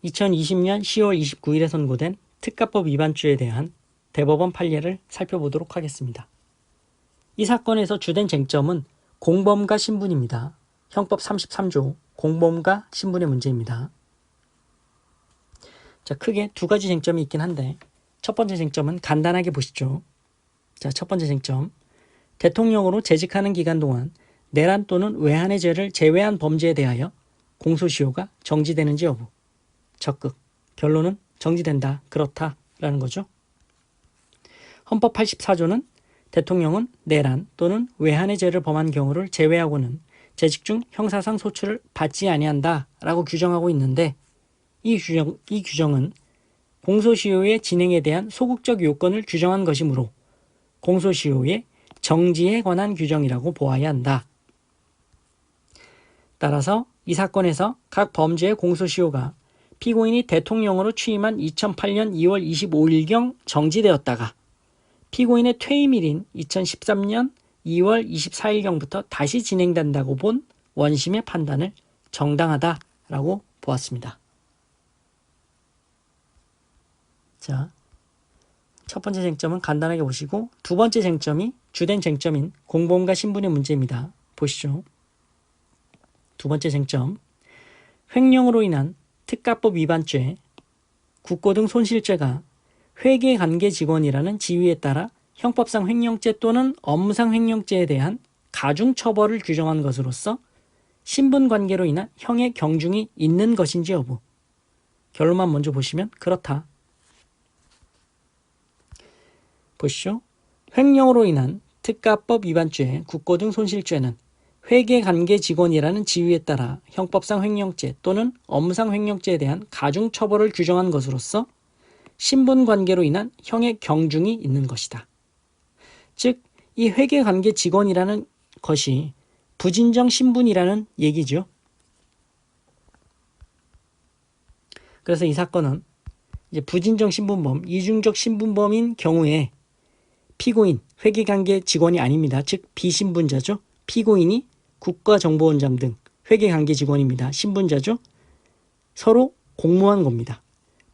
2020년 10월 29일에 선고된 특가법 위반죄에 대한 대법원 판례를 살펴보도록 하겠습니다. 이 사건에서 주된 쟁점은 공범과 신분입니다. 형법 33조 공범과 신분의 문제입니다. 자, 크게 두 가지 쟁점이 있긴 한데 첫 번째 쟁점은 간단하게 보시죠. 자, 첫 번째 쟁점. 대통령으로 재직하는 기간 동안 내란 또는 외환의 죄를 제외한 범죄에 대하여 공소시효가 정지되는지 여부. 적극. 결론은 정지된다. 그렇다. 라는 거죠. 헌법 84조는 대통령은 내란 또는 외환의 죄를 범한 경우를 제외하고는 재직 중 형사상 소출을 받지 아니한다. 라고 규정하고 있는데 이 규정은 공소시효의 진행에 대한 소극적 요건을 규정한 것이므로 공소시효의 정지에 관한 규정이라고 보아야 한다. 따라서 이 사건에서 각 범죄의 공소시효가 피고인이 대통령으로 취임한 2008년 2월 25일경 정지되었다가 피고인의 퇴임일인 2013년 2월 24일경부터 다시 진행된다고 본 원심의 판단을 정당하다라고 보았습니다. 자, 첫 번째 쟁점은 간단하게 보시고 두 번째 쟁점이 주된 쟁점인 공범과 신분의 문제입니다. 보시죠. 두 번째 쟁점. 횡령으로 인한 특가법 위반죄, 국고 등 손실죄가 회계관계 직원이라는 지위에 따라 형법상 횡령죄 또는 업무상 횡령죄에 대한 가중처벌을 규정한 것으로서 신분관계로 인한 형의 경중이 있는 것인지 여부. 결론만 먼저 보시면 그렇다. 보시죠. 횡령으로 인한 특가법 위반죄, 국고 등 손실죄는 회계관계 직원이라는 지위에 따라 형법상 횡령죄 또는 업무상 횡령죄에 대한 가중처벌을 규정한 것으로서 신분관계로 인한 형의 경중이 있는 것이다. 즉, 이 회계관계 직원이라는 것이 부진정 신분이라는 얘기죠. 그래서 이 사건은 이제 부진정 신분범, 이중적 신분범인 경우에 피고인, 회계관계 직원이 아닙니다. 즉 비신분자죠. 피고인이 국가정보원장 등 회계관계 직원입니다. 신분자죠. 서로 공모한 겁니다.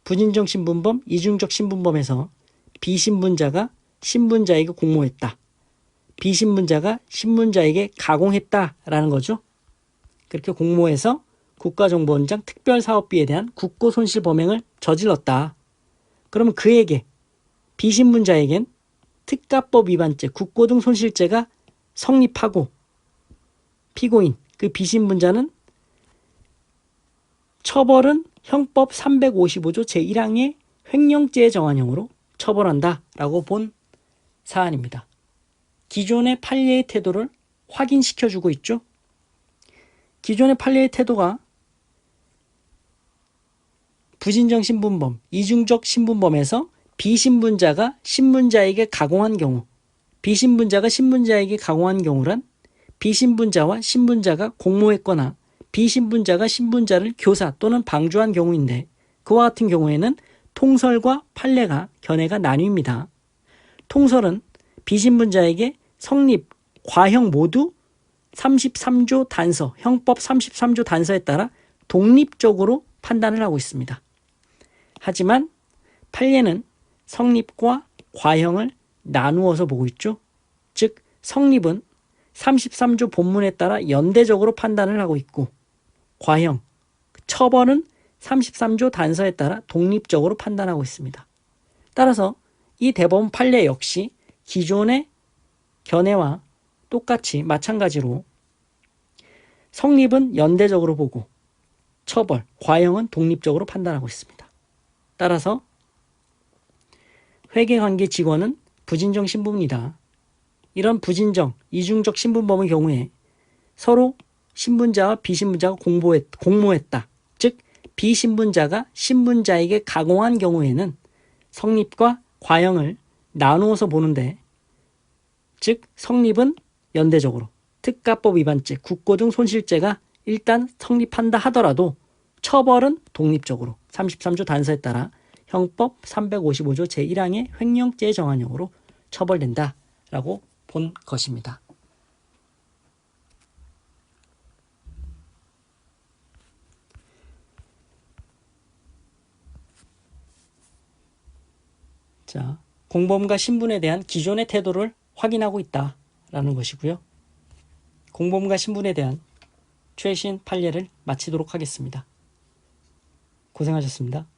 부진정 신분범, 이중적 신분범에서 비신분자가 신분자에게 공모했다. 비신분자가 신분자에게 가공했다라는 거죠. 그렇게 공모해서 국가정보원장 특별사업비에 대한 국고손실 범행을 저질렀다. 그러면 그에게 비신분자에겐 특가법 위반죄, 국고 등 손실죄가 성립하고 피고인, 그 비신분자는 처벌은 형법 355조 제1항의 횡령죄에 정한형으로 처벌한다라고 본 사안입니다. 기존의 판례의 태도를 확인시켜주고 있죠. 기존의 판례의 태도가 부진정 신분범, 이중적 신분범에서 비신분자가 신분자에게 가공한 경우, 비신분자가 신분자에게 가공한 경우란 비신분자와 신분자가 공모했거나 비신분자가 신분자를 교사 또는 방조한 경우인데 그와 같은 경우에는 통설과 판례가 견해가 나뉩니다. 통설은 비신분자에게 성립, 과형 모두 33조 단서, 형법 33조 단서에 따라 독립적으로 판단을 하고 있습니다. 하지만 판례는 성립과 과형을 나누어서 보고 있죠. 즉 성립은 33조 본문에 따라 연대적으로 판단을 하고 있고 과형, 처벌은 33조 단서에 따라 독립적으로 판단하고 있습니다. 따라서 이 대법원 판례 역시 기존의 견해와 똑같이 마찬가지로 성립은 연대적으로 보고 처벌, 과형은 독립적으로 판단하고 있습니다. 따라서 회계관계 직원은 부진정 신분이다. 이런 부진정, 이중적 신분범의 경우에 서로 신분자와 비신분자가 공모했다. 즉 비신분자가 신분자에게 가공한 경우에는 성립과 과형을 나누어서 보는데 즉 성립은 연대적으로 특가법 위반죄, 국고 등 손실죄가 일단 성립한다 하더라도 처벌은 독립적으로 33조 단서에 따라 형법 355조 제1항의 횡령죄의 정한형으로 처벌된다라고 본 것입니다. 자, 공범과 신분에 대한 기존의 태도를 확인하고 있다라는 것이고요. 공범과 신분에 대한 최신 판례를 마치도록 하겠습니다. 고생하셨습니다.